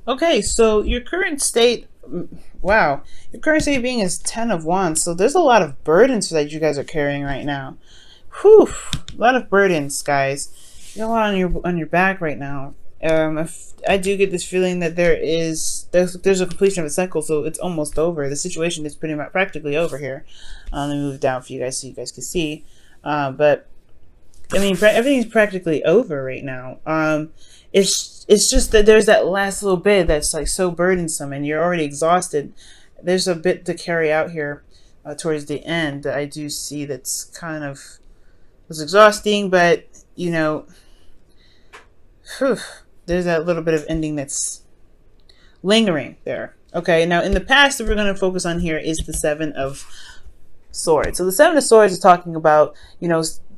Okay, so your current state, wow, your current state being is 10 of Wands. So there's a lot of burdens that you guys are carrying right now. Whew, a lot of burdens, guys. You got a lot on your back right now. If I do get this feeling that there's a completion of a cycle, so it's almost over. The situation is pretty much practically over here. Let me move down for you guys so you guys can see. But I mean, everything's practically over right now. It's just that there's that last little bit that's like so burdensome, and you're already exhausted. There's a bit to carry out here towards the end that I do see that's kind of was exhausting, but you know, whew, there's that little bit of ending that's lingering there. Okay, now in the past that we're going to focus on here is the Seven of Swords. So the Seven of Swords is talking about,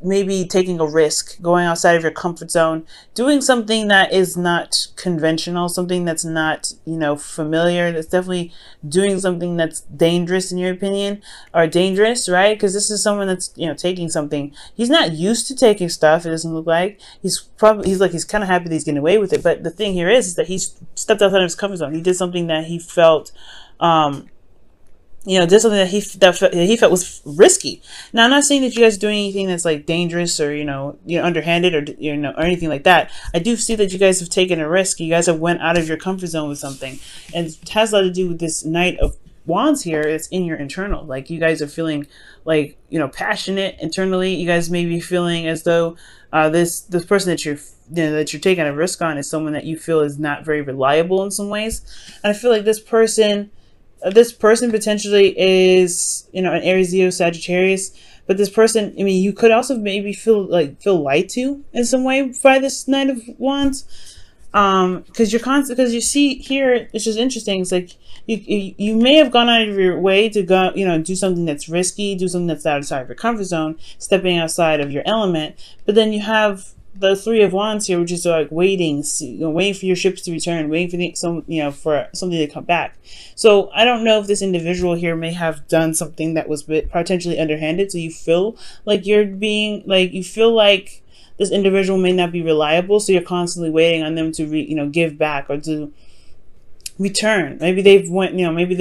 maybe taking a risk, going outside of your comfort zone, doing something that is not conventional, something that's not, familiar. That's definitely doing something that's dangerous in your opinion, or dangerous, right? Because this is someone that's, taking something. He's not used to taking stuff. It doesn't look like he's kind of happy that he's getting away with it. But the thing here is that he's stepped outside of his comfort zone. He did something that he felt, did something that he felt was risky. Now, I'm not saying that you guys are doing anything that's like dangerous or underhanded or anything like that. I do see that you guys have taken a risk. You guys have went out of your comfort zone with something, and it has a lot to do with this Knight of Wands here. It's in your internal. Like you guys are feeling like passionate internally. You guys may be feeling as though this person that you're taking a risk on is someone that you feel is not very reliable in some ways. And I feel like this person potentially is, an Aries, Leo, Sagittarius. But this person, I mean, you could also maybe feel lied to in some way by this Knight of Wands. Because you see here, it's just interesting. It's like you may have gone out of your way to go, do something that's risky, do something that's outside of your comfort zone, stepping outside of your element. But then you have the Three of Wands here, which is like waiting for your ships to return, waiting for something to come back. So I don't know if this individual here may have done something that was potentially underhanded. So you feel like you feel like this individual may not be reliable. So you're constantly waiting on them to give back or to return. Maybe they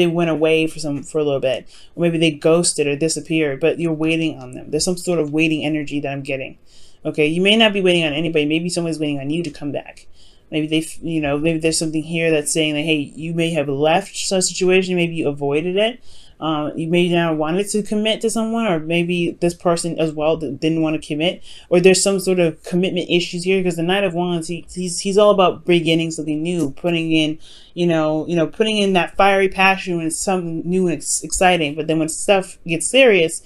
went away for a little bit, or maybe they ghosted or disappeared. But you're waiting on them. There's some sort of waiting energy that I'm getting. Okay, you may not be waiting on anybody. Maybe someone's waiting on you to come back. Maybe maybe there's something here that's saying that, hey, you may have left some situation. Maybe you avoided it. You may not wanted to commit to someone, or maybe this person as well didn't want to commit, or there's some sort of commitment issues here. Because the Knight of Wands, he's all about beginning something new, putting in that fiery passion when it's something new and exciting. But then when stuff gets serious,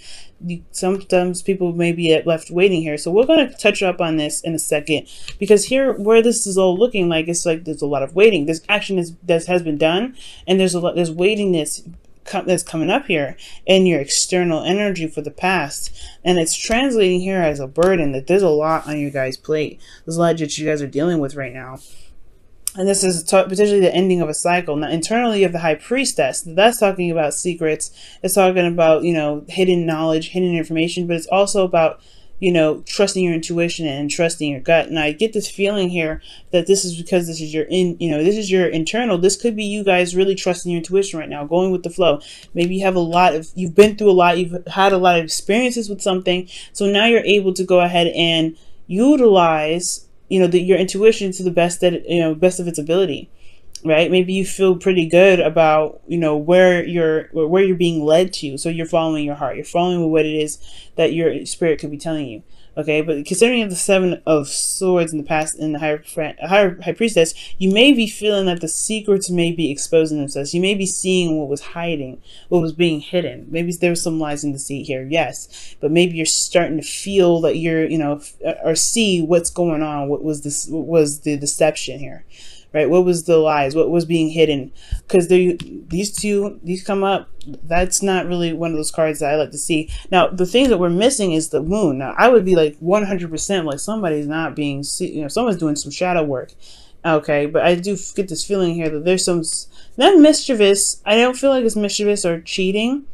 sometimes people may be left waiting here. So we're going to touch up on this in a second, because here where this is all looking like, it's like there's a lot of waiting. This action has been done, and there's waitingness that's coming up here in your external energy for the past, and it's translating here as a burden. That there's a lot on your guys' plate. There's a lot that you guys are dealing with right now. And this is potentially the ending of a cycle. Now, internally, you have the High Priestess. That's talking about secrets. It's talking about, hidden knowledge, hidden information. But it's also about, trusting your intuition and trusting your gut. And I get this feeling here that this is because this is your internal. This could be you guys really trusting your intuition right now, going with the flow. Maybe you have you've been through a lot. You've had a lot of experiences with something. So now you're able to go ahead and utilize your intuition to the best of its ability, right? Maybe you feel pretty good about where you're being led to, so you're following your heart, you're following what it is that your spirit could be telling you. Okay, but considering the Seven of Swords in the past and the High Priestess, you may be feeling that the secrets may be exposing themselves. You may be seeing what was hiding, what was being hidden. Maybe there was some lies in the sea here, yes, but maybe you're starting to feel that or see what's going on. What was the deception here? Right? What was the lies? What was being hidden? Because these come up. That's not really one of those cards that I like to see. Now, the thing that we're missing is the Moon. Now, I would be like 100% like somebody's not being, someone's doing some shadow work. Okay, but I do get this feeling here that there's not mischievous. I don't feel like it's mischievous or cheating.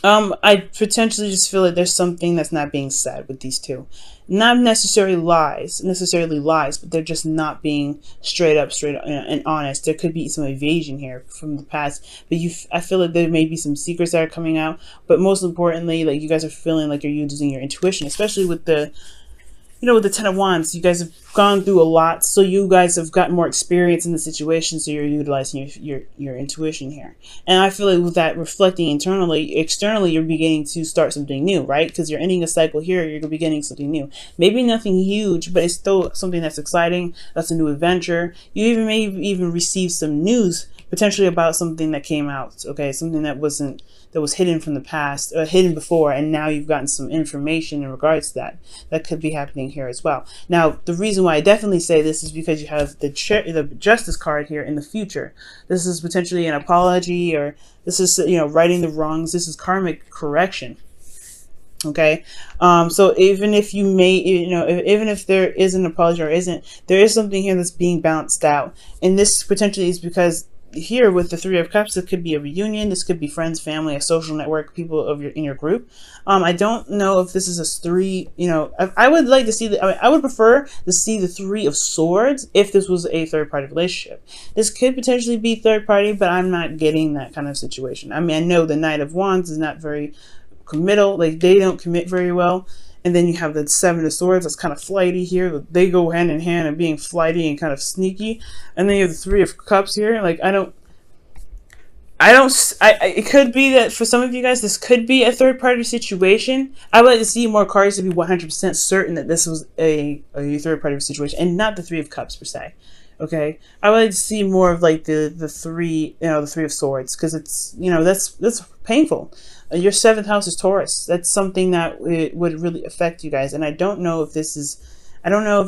I potentially just feel like there's something that's not being said with these two. Not necessarily lies, but they're just not being straight up, and honest. There could be some evasion here from the past, but I feel like there may be some secrets that are coming out. But most importantly, like you guys are feeling like you're using your intuition, especially with the with the Ten of Wands. You guys have gone through a lot, so you guys have gotten more experience in the situation, so you're utilizing your intuition here. And I feel like with that reflecting internally, externally, you're beginning to start something new, right? Because you're ending a cycle here, you're beginning something new. Maybe nothing huge, but it's still something that's exciting. That's a new adventure. You may even receive some news potentially about something that came out, okay? Something that was hidden from the past, hidden before, and now you've gotten some information in regards to that. That could be happening here as well. Now, the reason why I definitely say this is because you have the Justice card here in the future. This is potentially an apology, or this is righting the wrongs. This is karmic correction. Okay, so even if you may, even if there is an apology or isn't, there is something here that's being balanced out, and this potentially is because here with the Three of Cups, it could be a reunion. This could be friends, family, a social network, people of in your group. I don't know if this is a three. I would like to see I would prefer to see the Three of Swords if this was a third party relationship. This could potentially be third party, but I'm not getting that kind of situation. I mean, I know the Knight of Wands is not very committal. Like, they don't commit very well. And then you have the Seven of Swords that's kind of flighty here. They go hand in hand and being flighty and kind of sneaky. And then you have the Three of Cups here. Like, it could be that for some of you guys, this could be a third party situation. I would like to see more cards to be 100% certain that this was a third party situation and not the Three of Cups per se. Okay, I would like to see more of like the three, the Three of Swords, because it's, that's painful. Your seventh house is Taurus. That's something that would really affect you guys, and I don't know if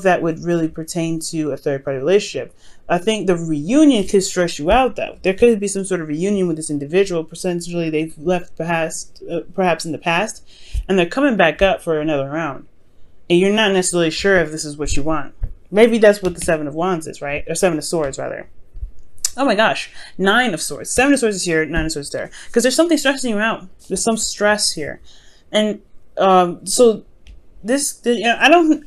that would really pertain to a third party relationship. I think the reunion could stress you out, though. There could be some sort of reunion with this individual. Potentially they've left perhaps in the past, and they're coming back up for another round, and you're not necessarily sure if this is what you want. Maybe that's what the Seven of Wands is, right? Or Seven of Swords, rather. Oh my gosh, Nine of Swords. Seven of Swords is here, Nine of Swords is there. Because there's something stressing you out. There's some stress here. And so this, I don't...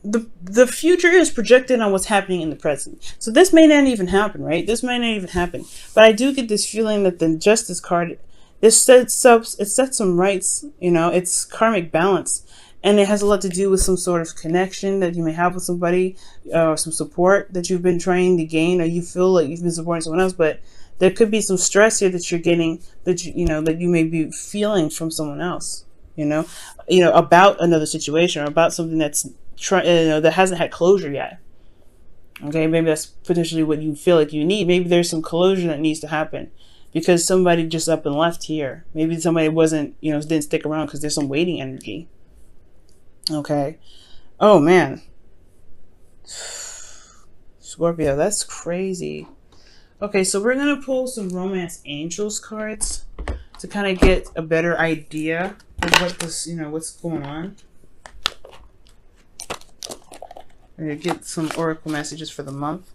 The future is projected on what's happening in the present. So this may not even happen, right? This may not even happen. But I do get this feeling that the Justice card, it sets some rights, it's karmic balance. And it has a lot to do with some sort of connection that you may have with somebody, or some support that you've been trying to gain, or you feel like you've been supporting someone else, but there could be some stress here that you're getting, that that you may be feeling from someone else, about another situation, or about something that's that hasn't had closure yet. Okay, maybe that's potentially what you feel like you need. Maybe there's some closure that needs to happen because somebody just up and left here. Maybe somebody didn't stick around because there's some waiting energy. Okay. Oh man. Scorpio, that's crazy. Okay, so we're gonna pull some Romance Angels cards to kind of get a better idea of what's going on. I'm gonna get some oracle messages for the month.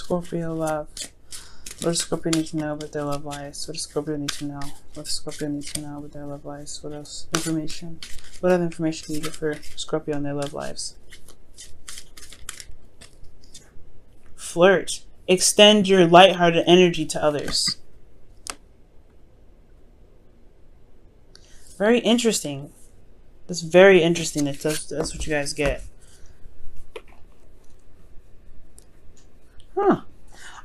Scorpio love. What does Scorpio need to know about their love lives? What does Scorpio need to know? What does Scorpio need to know about their love lives? What else? Information. What other information do you get for Scorpio and their love lives? Flirt. Extend your lighthearted energy to others. Very interesting. That's very interesting. That's what you guys get. Huh.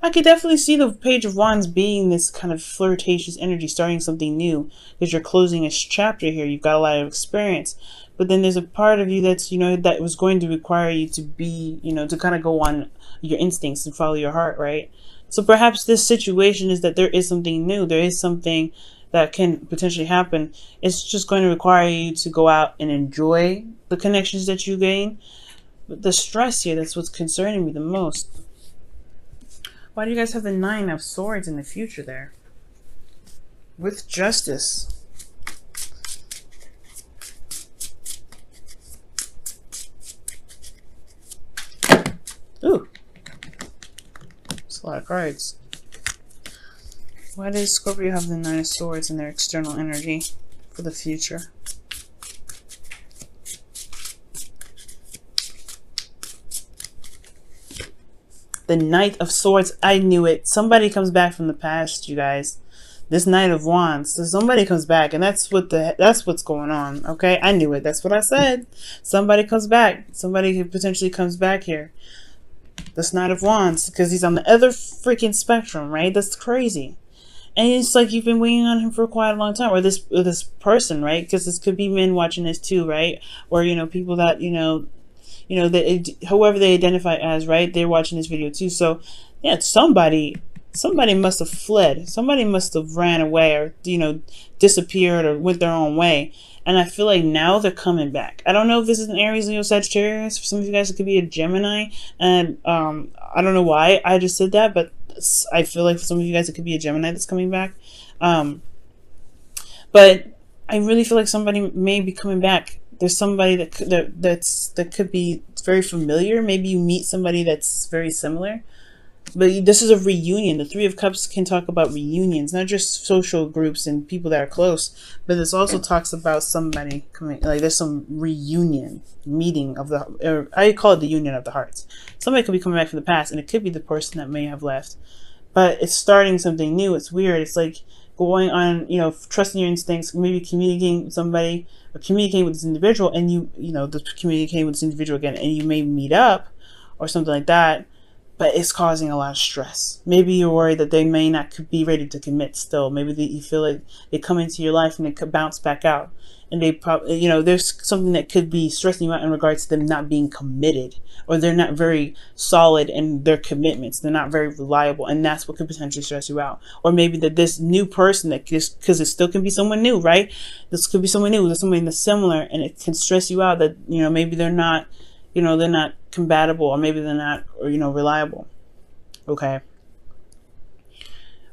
I could definitely see the Page of Wands being this kind of flirtatious energy, starting something new, because you're closing a chapter here. You've got a lot of experience, but then there's a part of you that's, that was going to require you to be, to kind of go on your instincts and follow your heart, right? So perhaps this situation is that there is something new. There is something that can potentially happen. It's just going to require you to go out and enjoy the connections that you gain. But the stress here, that's what's concerning me the most. Why do you guys have the Nine of Swords in the future there? With Justice. Ooh. That's a lot of cards. Why does Scorpio have the Nine of Swords in their external energy for the future? The Knight of Swords. I knew it. Somebody comes back from the past, you guys. This Knight of Wands. So somebody comes back, and that's what's going on. Okay, I knew it. That's what I said. Somebody comes back. Somebody who potentially comes back here. This Knight of Wands, because he's on the other freaking spectrum, right? That's crazy. And it's like you've been waiting on him for quite a long time, or this person, right? Because this could be men watching this too, right? Or people that that whoever they identify as, right? They're watching this video too. So yeah, somebody must have fled. Somebody must have ran away, or disappeared, or went their own way. And I feel like now they're coming back. I don't know if this is an Aries, Leo, Sagittarius. For some of you guys, it could be a Gemini. And I don't know why I just said that, but I feel like for some of you guys, it could be a Gemini that's coming back. But I really feel like somebody may be coming back. There's somebody that could be very familiar. Maybe you meet somebody that's very similar. But this is a reunion. The Three of Cups can talk about reunions, not just social groups and people that are close, but this also talks about somebody coming, like there's some reunion, meeting of the, or I call it the union of the hearts. Somebody could be coming back from the past, and it could be the person that may have left, but it's starting something new. It's weird. It's like going on, trusting your instincts, maybe communicating with somebody, or communicating with this individual, and communicating with this individual again, and you may meet up or something like that. But it's causing a lot of stress. Maybe you're worried that they may not be ready to commit still. Maybe you feel like they come into your life and they could bounce back out. And they probably, there's something that could be stressing you out in regards to them not being committed. Or they're not very solid in their commitments. They're not very reliable. And that's what could potentially stress you out. Or maybe that this new person, because it still can be someone new, right? This could be someone new. There's somebody that's similar. And it can stress you out that, maybe they're not they're not compatible, or maybe they're not, reliable. Okay.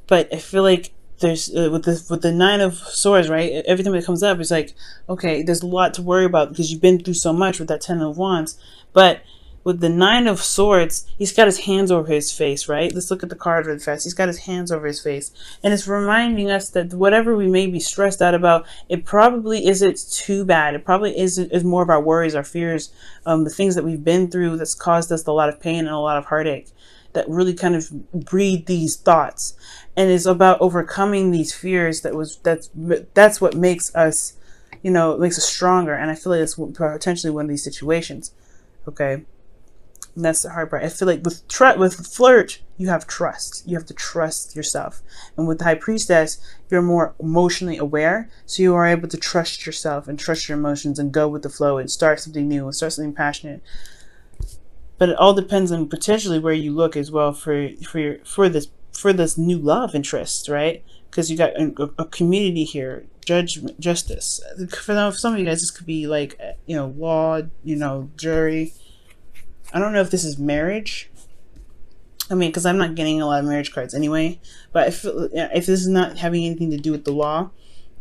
But I feel like there's, with the Nine of Swords, right? Every time it comes up, it's like, okay, there's a lot to worry about because you've been through so much with that Ten of Wands. But with the Nine of Swords, he's got his hands over his face, right? Let's look at the card really fast. He's got his hands over his face. And it's reminding us that whatever we may be stressed out about, it probably isn't too bad. It probably is more of our worries, our fears, the things that we've been through that's caused us a lot of pain and a lot of heartache that really kind of breed these thoughts. And it's about overcoming these fears. That's what makes us, makes us stronger. And I feel like it's potentially one of these situations. Okay. And that's the hard part. I feel like with flirt, you have trust. You have to trust yourself. And with the High Priestess, you're more emotionally aware. So you are able to trust yourself and trust your emotions and go with the flow and start something new and start something passionate. But it all depends on potentially where you look as well for this new love interest, right? Because you got a community here, justice. For some of you guys, this could be like law, jury. I don't know if this is marriage. I mean, because I'm not getting a lot of marriage cards anyway. But if this is not having anything to do with the law,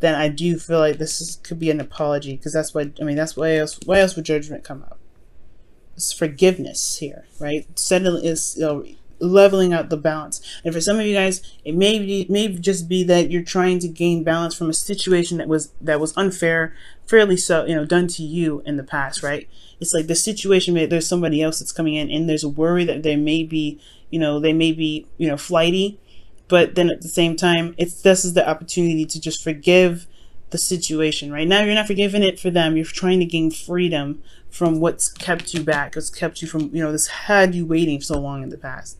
then I do feel like could be an apology. Because that's why else would judgment come up? It's forgiveness here, right? Settling is leveling out the balance. And for some of you guys, it may just be that you're trying to gain balance from a situation that was unfair, fairly so, done to you in the past, right? It's like the situation, there's somebody else that's coming in, and there's a worry that they may be flighty, but then at the same time, this is the opportunity to just forgive the situation. Right now, you're not forgiving it for them. You're trying to gain freedom from what's kept you back, what's kept you from, this had you waiting so long in the past.